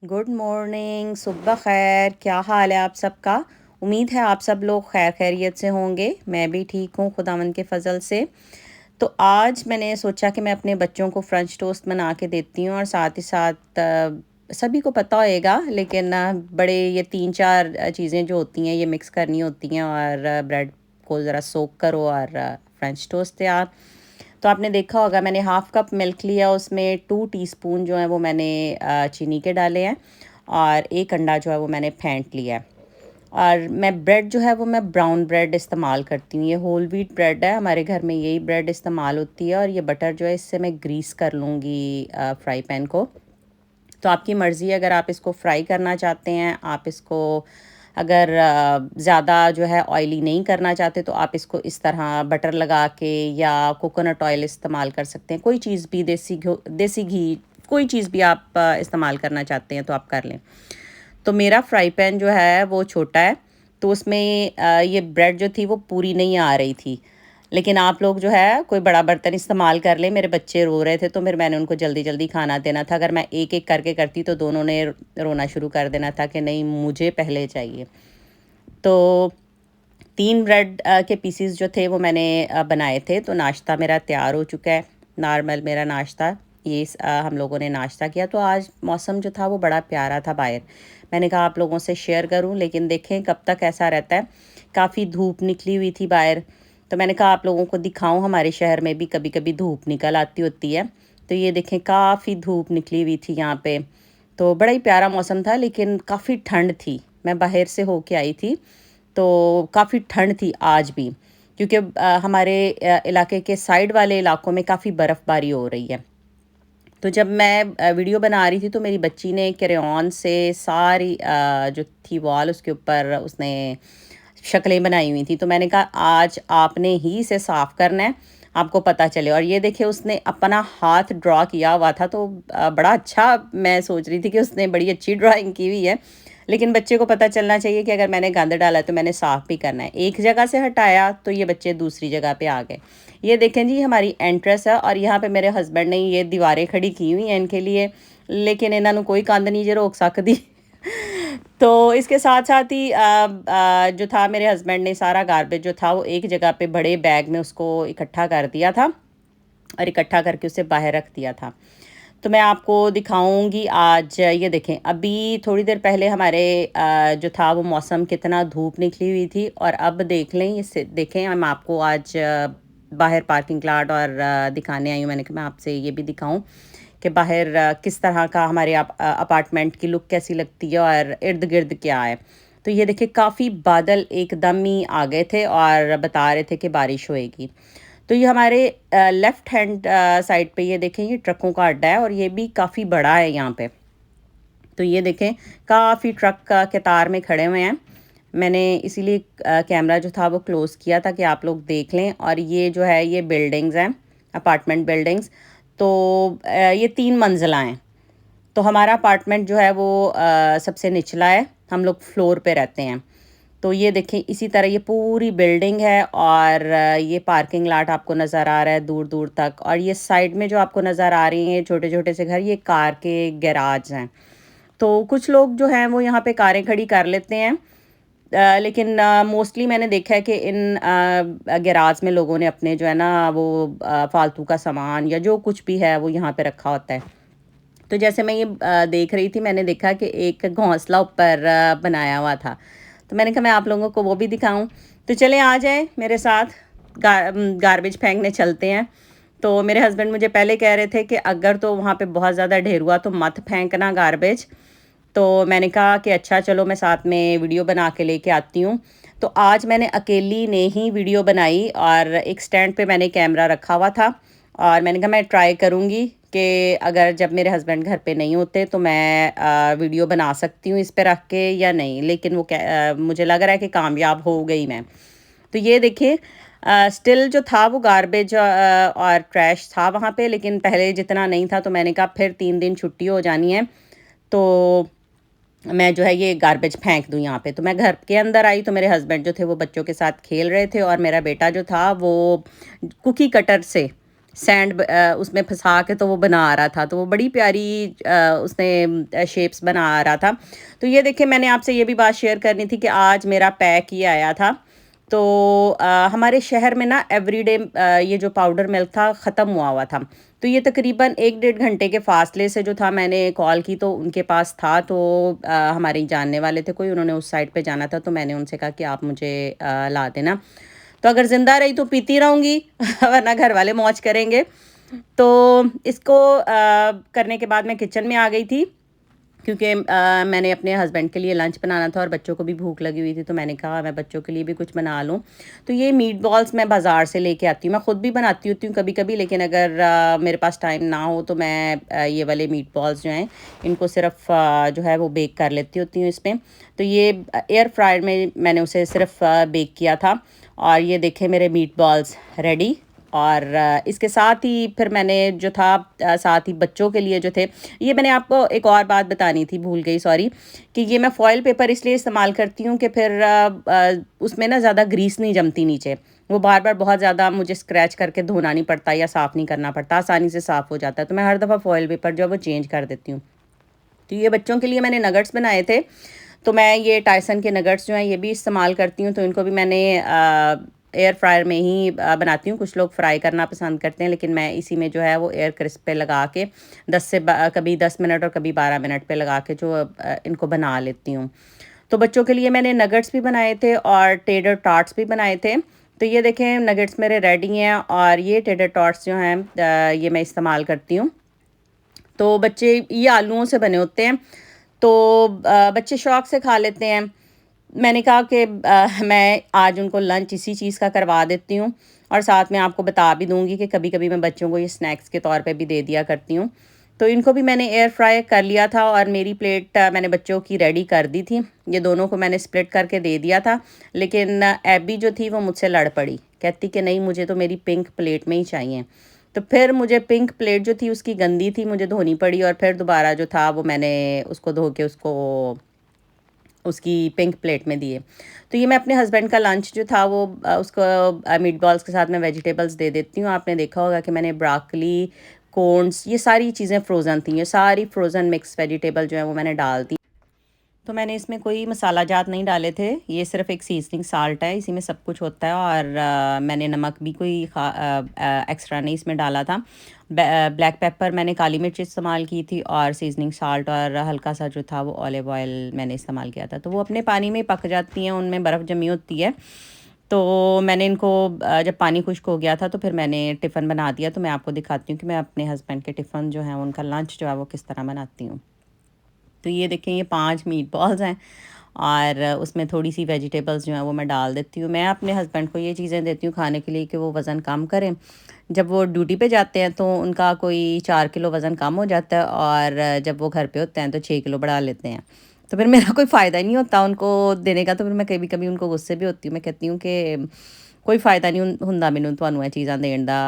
Good morning, सुबह खैर। क्या हाल है आप सबका? उम्मीद है आप सब लोग खैर खैरियत से होंगे। मैं भी ठीक हूँ खुदावंद के फ़ज़ल से। तो आज मैंने सोचा कि मैं अपने बच्चों को फ्रेंच टोस्ट बना के देती हूँ और साथ ही साथ सभी को पता होएगा, लेकिन बड़े ये 3-4 चीज़ें जो होती हैं ये मिक्स करनी होती हैं और ब्रेड को ज़रा सोक करो और फ्रेंच टोस्ट तैयार। तो आपने देखा होगा मैंने हाफ़ कप मिल्क लिया, उसमें 2 टीस्पून जो है वो मैंने चीनी के डाले हैं और 1 अंडा जो है वो मैंने फेंट लिया है। और मैं ब्रेड जो है वो मैं ब्राउन ब्रेड इस्तेमाल करती हूँ। ये होल व्हीट ब्रेड है, हमारे घर में यही ब्रेड इस्तेमाल होती है। और ये बटर जो है इससे मैं ग्रीस कर लूँगी फ्राई पैन को। तो आपकी मर्ज़ी है, अगर आप इसको फ्राई करना चाहते हैं, आप इसको अगर ज़्यादा जो है ऑयली नहीं करना चाहते तो आप इसको इस तरह बटर लगा के या कोकोनट ऑयल इस्तेमाल कर सकते हैं। कोई चीज़ भी देसी घी, कोई चीज़ भी आप इस्तेमाल करना चाहते हैं तो आप कर लें। तो मेरा फ्राई पैन जो है वो छोटा है, तो उसमें ये ब्रेड जो थी वो पूरी नहीं आ रही थी। लेकिन आप लोग जो है कोई बड़ा बर्तन इस्तेमाल कर लें। मेरे बच्चे रो रहे थे तो फिर मैंने उनको जल्दी-जल्दी खाना देना था। अगर मैं एक-एक करके करती तो दोनों ने रोना शुरू कर देना था कि नहीं मुझे पहले चाहिए। तो 3 ब्रेड के पीसेस जो थे वो मैंने बनाए थे। तो नाश्ता मेरा तैयार हो चुका है। नॉर्मल मेरा नाश्ता हम लोगों ने नाश्ता किया। तो आज मौसम जो था वो बड़ा प्यारा था बाहर। मैंने कहा आप लोगों से शेयर करूं, लेकिन देखें कब तक ऐसा रहता है। काफ़ी धूप निकली हुई थी बाहर, तो मैंने कहा आप लोगों को दिखाऊं। हमारे शहर में भी कभी-कभी धूप निकल आती होती है। तो ये देखें काफ़ी धूप निकली हुई थी यहाँ पे। तो बड़ा ही प्यारा मौसम था, लेकिन काफ़ी ठंड थी। मैं बाहर से होके आई थी, तो काफ़ी ठंड थी आज भी, क्योंकि हमारे इलाके के साइड वाले इलाकों में काफ़ी बर्फ़बारी हो रही है। तो जब मैं वीडियो बना रही थी तो मेरी बच्ची ने क्रेयॉन से सारी जो थी वॉल उसके ऊपर उसने शक्लें बनाई हुई थी। तो मैंने कहा आज आपने ही इसे साफ़ करना है, आपको पता चले। और ये देखिए उसने अपना हाथ ड्रॉ किया हुआ था, तो बड़ा अच्छा, मैं सोच रही थी कि उसने बड़ी अच्छी ड्राइंग की हुई है। लेकिन बच्चे को पता चलना चाहिए कि अगर मैंने गंद डाला तो मैंने साफ़ भी करना है। एक जगह से हटाया तो ये बच्चे दूसरी जगह पे आ गए। ये देखें जी हमारी एंट्रेंस है और यहाँ पे मेरे हस्बैंड ने ये दीवारें खड़ी की हुई हैं इनके लिए, लेकिन इन्होंने कोई कंध नहीं जे रोक सकती। तो इसके साथ साथ ही जो था मेरे हस्बैंड ने सारा गार्बेज जो था वो एक जगह पे बड़े बैग में उसको इकट्ठा कर दिया था और इकट्ठा करके उसे बाहर रख दिया था। तो मैं आपको दिखाऊंगी आज। ये देखें अभी थोड़ी देर पहले हमारे जो था वो मौसम कितना धूप निकली हुई थी, और अब देख लें इसे देखें। हम आपको आज बाहर पार्किंग लॉट और दिखाने आई हूँ। मैंने कहा मैं आपसे ये भी दिखाऊं कि बाहर किस तरह का हमारे अपार्टमेंट की लुक कैसी लगती है और इर्द गिर्द क्या है। तो ये देखिए काफ़ी बादल एकदम ही आ गए थे और बता रहे थे कि बारिश होएगी। तो ये हमारे लेफ़्ट हैंड साइड पे ये देखें ये ट्रकों का अड्डा है और ये भी काफ़ी बड़ा है यहाँ पे। तो ये देखें काफ़ी ट्रक कतार में खड़े हुए हैं। मैंने इसीलिए कैमरा जो था वो क्लोज़ किया था कि आप लोग देख लें। और ये जो है ये बिल्डिंग्स हैं, अपार्टमेंट बिल्डिंग्स। तो ये 3 मंजिला हैं। तो हमारा अपार्टमेंट जो है वो सबसे निचला है, हम लोग फ्लोर पे रहते हैं। तो ये देखें इसी तरह ये पूरी बिल्डिंग है और ये पार्किंग लॉट आपको नज़र आ रहा है दूर दूर तक। और ये साइड में जो आपको नज़र आ रही हैं छोटे छोटे से घर, ये कार के गैराज हैं। तो कुछ लोग जो हैं वो यहाँ पे कारें खड़ी कर लेते हैं, लेकिन मोस्टली मैंने देखा है कि इन गैराज में लोगों ने अपने जो है ना वो फालतू का सामान या जो कुछ भी है वो यहाँ पे रखा होता है। तो जैसे मैं ये देख रही थी, मैंने देखा कि एक घोंसला ऊपर बनाया हुआ था। तो मैंने कहा मैं आप लोगों को वो भी दिखाऊं। तो चलें आ जाएं मेरे साथ, गार्बेज फेंकने चलते हैं। तो मेरे हस्बैंड मुझे पहले कह रहे थे कि अगर तो वहाँ पे बहुत ज़्यादा ढेर हुआ तो मत फेंकना गार्बेज। तो मैंने कहा कि अच्छा चलो मैं साथ में वीडियो बना के लेके आती हूँ। तो आज मैंने अकेली ने ही वीडियो बनाई और एक स्टैंड पे मैंने कैमरा रखा हुआ था। और मैंने कहा मैं ट्राई करूँगी कि अगर जब मेरे हस्बैंड घर पे नहीं होते तो मैं वीडियो बना सकती हूँ इस पे रख के या नहीं। लेकिन वो मुझे लग रहा है कि कामयाब हो गई मैं। तो ये देखिए स्टिल जो था वो गार्बेज और ट्रैश था वहाँ पे, लेकिन पहले जितना नहीं था। तो मैंने कहा फिर 3 दिन छुट्टी हो जानी है तो मैं जो है ये गार्बेज फेंक दूँ यहाँ पे। तो मैं घर के अंदर आई तो मेरे हस्बैंड जो थे वो बच्चों के साथ खेल रहे थे और मेरा बेटा जो था वो कुकी कटर से सैंड उसमें फंसा के तो वो बना रहा था, तो वो बड़ी प्यारी उसने शेप्स बना रहा था। तो ये देखिए, मैंने आपसे ये भी बात शेयर करनी थी कि आज मेरा पैक ही आया था। तो हमारे शहर में ना एवरीडे ये जो पाउडर मिल्क था ख़त्म हुआ हुआ था। तो ये तकरीबन 1 डेढ़ घंटे के फ़ासले से जो था, मैंने कॉल की तो उनके पास था। तो हमारे ही जानने वाले थे कोई, उन्होंने उस साइड पे जाना था, तो मैंने उनसे कहा कि आप मुझे ला देना। तो अगर ज़िंदा रही तो पीती रहूँगी वरना घर वाले मौज करेंगे। तो इसको करने के बाद मैं किचन में आ गई थी, क्योंकि मैंने अपने हस्बैंड के लिए लंच बनाना था और बच्चों को भी भूख लगी हुई थी, तो मैंने कहा मैं बच्चों के लिए भी कुछ बना लूँ। तो ये मीट बॉल्स मैं बाज़ार से लेके आती हूँ, मैं ख़ुद भी बनाती होती हूँ कभी कभी, लेकिन अगर मेरे पास टाइम ना हो तो मैं ये वाले मीट बॉल्स जो हैं इनको सिर्फ जो है वो बेक कर लेती होती हूँ इसमें। तो ये एयर फ्रायर में मैंने उसे सिर्फ बेक किया था, और ये देखें मेरे मीट बॉल्स रेडी। और इसके साथ ही फिर मैंने जो था साथ ही बच्चों के लिए जो थे, ये मैंने आपको एक और बात बतानी थी, भूल गई, सॉरी, कि ये मैं फ़ॉइल पेपर इसलिए इस्तेमाल करती हूँ कि फिर उसमें ना ज़्यादा ग्रीस नहीं जमती नीचे। वो बार बार बहुत ज़्यादा मुझे स्क्रैच करके धोना नहीं पड़ता या साफ़ नहीं करना पड़ता, आसानी से साफ़ हो जाता है। तो मैं हर दफ़ा फ़ॉइल पेपर जो है वो चेंज कर देती हूँ। तो ये बच्चों के लिए मैंने नगट्स बनाए थे। तो मैं ये टाइसन के नगट्स जो हैं ये भी इस्तेमाल करती हूँ, तो इनको भी मैंने एयर फ्रायर में ही बनाती हूँ। कुछ लोग फ्राई करना पसंद करते हैं, लेकिन मैं इसी में जो है वो एयर क्रिस्प पे लगा के 10 से कभी 10 मिनट और कभी 12 मिनट पे लगा के जो इनको बना लेती हूँ। तो बच्चों के लिए मैंने नगट्स भी बनाए थे और टेडर टॉट्स भी बनाए थे। तो ये देखें नगट्स मेरे रेडी हैं, और ये टेडर टॉट्स जो हैं ये मैं इस्तेमाल करती हूँ। तो बच्चे, ये आलूओं से बने होते हैं, तो बच्चे शौक़ से खा लेते हैं। मैंने कहा कि मैं आज उनको लंच इसी चीज़ का करवा देती हूँ, और साथ में आपको बता भी दूँगी कि कभी-कभी मैं बच्चों को ये स्नैक्स के तौर पे भी दे दिया करती हूँ। तो इनको भी मैंने एयर फ्राई कर लिया था, और मेरी प्लेट मैंने बच्चों की रेडी कर दी थी। ये दोनों को मैंने स्प्लिट करके दे दिया था, लेकिन एब्बी जो थी वो मुझसे लड़ पड़ी, कहती कि नहीं, मुझे तो मेरी पिंक प्लेट में ही चाहिए। तो फिर मुझे पिंक प्लेट जो थी उसकी गंदी थी, मुझे धोनी पड़ी, और फिर दोबारा जो था वो मैंने उसको धो के उसको उसकी पिंक प्लेट में दिए। तो ये मैं अपने हस्बैंड का लंच जो था वो उसको मीट बॉल्स के साथ मैं वेजिटेबल्स दे देती हूँ। आपने देखा होगा कि मैंने ब्रोकली, कॉर्न्स, ये सारी चीज़ें फ्रोज़न थी, ये सारी फ्रोज़न मिक्स वेजिटेबल जो है वो मैंने डाल दी। तो मैंने इसमें कोई मसाला जात नहीं डाले थे, ये सिर्फ़ एक सीज़निंग साल्ट है, इसी में सब कुछ होता है। और मैंने नमक भी कोई एक्स्ट्रा नहीं इसमें डाला था। ब्लैक पेपर, मैंने काली मिर्च इस्तेमाल की थी, और सीज़निंग साल्ट और हल्का सा जो था वो ऑलिव ऑयल मैंने इस्तेमाल किया था। तो वो अपने पानी में पक जाती हैं, उनमें बर्फ़ जमी होती है। तो मैंने इनको जब पानी खुश्क हो गया था तो फिर मैंने टिफ़िन बना दिया। तो मैं आपको दिखाती हूँ कि मैं अपने हस्बैंड के टिफ़िन जो हैं उनका लंच जो है वो किस तरह बनाती हूँ। तो ये देखें, ये 5 मीट बॉल्स हैं, और उसमें थोड़ी-सी वेजिटेबल्स जो हैं वो मैं डाल देती हूँ। मैं अपने हस्बैंड को ये चीज़ें देती हूँ खाने के लिए कि वो वज़न कम करें। जब वो ड्यूटी पे जाते हैं तो उनका कोई 4 किलो वज़न कम हो जाता है, और जब वो घर पे होते हैं तो 6 किलो बढ़ा लेते हैं। तो फिर मेरा कोई फ़ायदा ही नहीं होता उनको देने का। तो फिर मैं कभी-कभी उनको गुस्से भी होती हूँ। मैं कहती हूँ कि कोई फ़ायदा नहीं ਹੁੰਦਾ ਮੈਨੂੰ ਤੁਹਾਨੂੰ ਇਹ ਚੀਜ਼ਾਂ ਦੇਣ ਦਾ।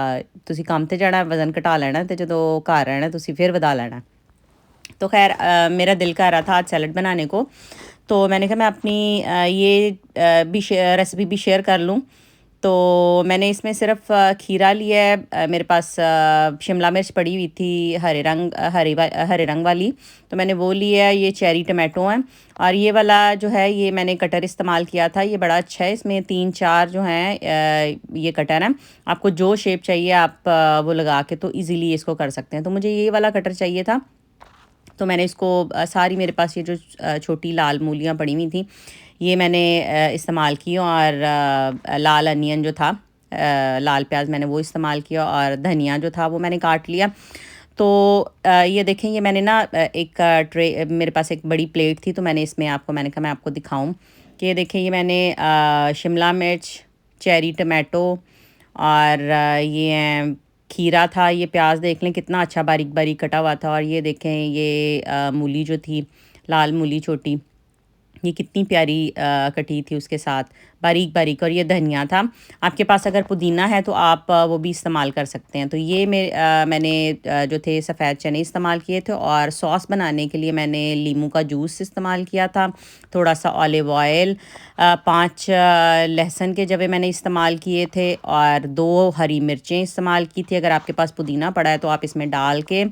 ਤੁਸੀਂ ਕੰਮ ਤੇ ਜਾਣਾ, ਵਜ਼ਨ ਘਟਾ ਲੈਣਾ, ਤੇ ਜਦੋਂ ਘਰ ਰਹਿਣਾ ਤੁਸੀਂ ਫਿਰ ਵਧਾ ਲੈਣਾ। तो ख़ैर मेरा दिल कर रहा था आज सैलड बनाने को, तो मैंने कहा मैं अपनी ये भी रेसिपी भी शेयर कर लूँ। तो मैंने इसमें सिर्फ खीरा लिया है, मेरे पास शिमला मिर्च पड़ी हुई थी हरे रंग वाली, तो मैंने वो लिया है। ये चेरी टमाटो हैं, और ये वाला जो है ये मैंने कटर इस्तेमाल किया था, ये बड़ा अच्छा है। इसमें 3-4 जो हैं ये कटर हैं। आपको जो शेप चाहिए आप वो लगा के तो इजीली इसको कर सकते हैं। तो मुझे ये वाला कटर चाहिए था, तो मैंने इसको सारी, मेरे पास ये जो छोटी लाल मूलियाँ पड़ी हुई थी ये मैंने इस्तेमाल की, और लाल अनियन जो था, लाल प्याज मैंने वो इस्तेमाल किया, और धनिया जो था वो मैंने काट लिया। तो ये देखें, ये मैंने ना एक ट्रे, मेरे पास एक बड़ी प्लेट थी, तो मैंने इसमें आपको, मैंने कहा मैं आपको दिखाऊं कि ये देखें, ये मैंने शिमला मिर्च, चेरी टमाटो, और ये खीरा था, ये प्याज देख लें कितना अच्छा बारीक बारीक कटा हुआ था, और ये देखें ये मूली जो थी, लाल मूली छोटी, ये कितनी प्यारी कटी थी उसके साथ, बारीक बारीक। और ये धनिया था। आपके पास अगर पुदीना है तो आप वो भी इस्तेमाल कर सकते हैं। तो ये मैंने जो थे सफ़ेद चने इस्तेमाल किए थे, और सॉस बनाने के लिए मैंने लीमू का जूस इस्तेमाल किया था, थोड़ा सा ऑलिव ऑयल, 5 लहसुन के जवे मैंने इस्तेमाल किए थे, और 2 हरी मिर्चें इस्तेमाल की थी। अगर आपके पास पुदीना पड़ा है तो आप इसमें डाल के,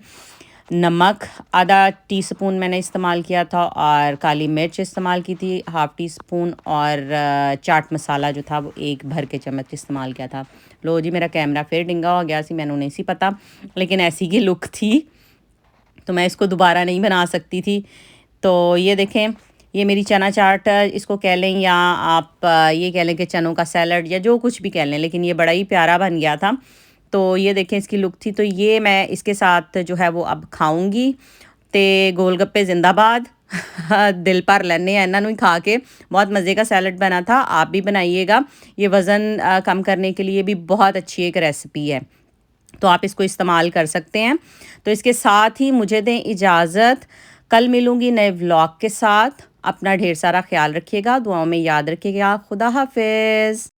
नमक आधा टीस्पून मैंने इस्तेमाल किया था, और काली मिर्च इस्तेमाल की थी हाफ़ टी स्पून, और चाट मसाला जो था वो 1 भर के चम्मच इस्तेमाल किया था। लो जी, मेरा कैमरा फिर डिंगा हो गया सी, मैंने नहीं सी पता, लेकिन ऐसी की लुक थी, तो मैं इसको दोबारा नहीं बना सकती थी। तो ये देखें, ये मेरी चना चाट इसको कह लें, या आप ये कह लें कि चनों का सैलड, या जो कुछ भी कह लें, लेकिन ये बड़ा ही प्यारा बन गया था। तो ये देखें इसकी लुक थी। तो ये मैं इसके साथ जो है वो अब खाऊंगी। ते गोलगप्पे जिंदाबाद। दिल भर लैने इन्हों ही खा के। बहुत मज़े का सैलड बना था, आप भी बनाइएगा। ये वज़न कम करने के लिए भी बहुत अच्छी एक रेसिपी है, तो आप इसको इस्तेमाल कर सकते हैं। तो इसके साथ ही मुझे दें इजाज़त। कल मिलूँगी नए व्लॉग के साथ। अपना ढेर सारा ख्याल रखिएगा, दुआओं में याद रखिएगा। खुदा हाफ़िज़।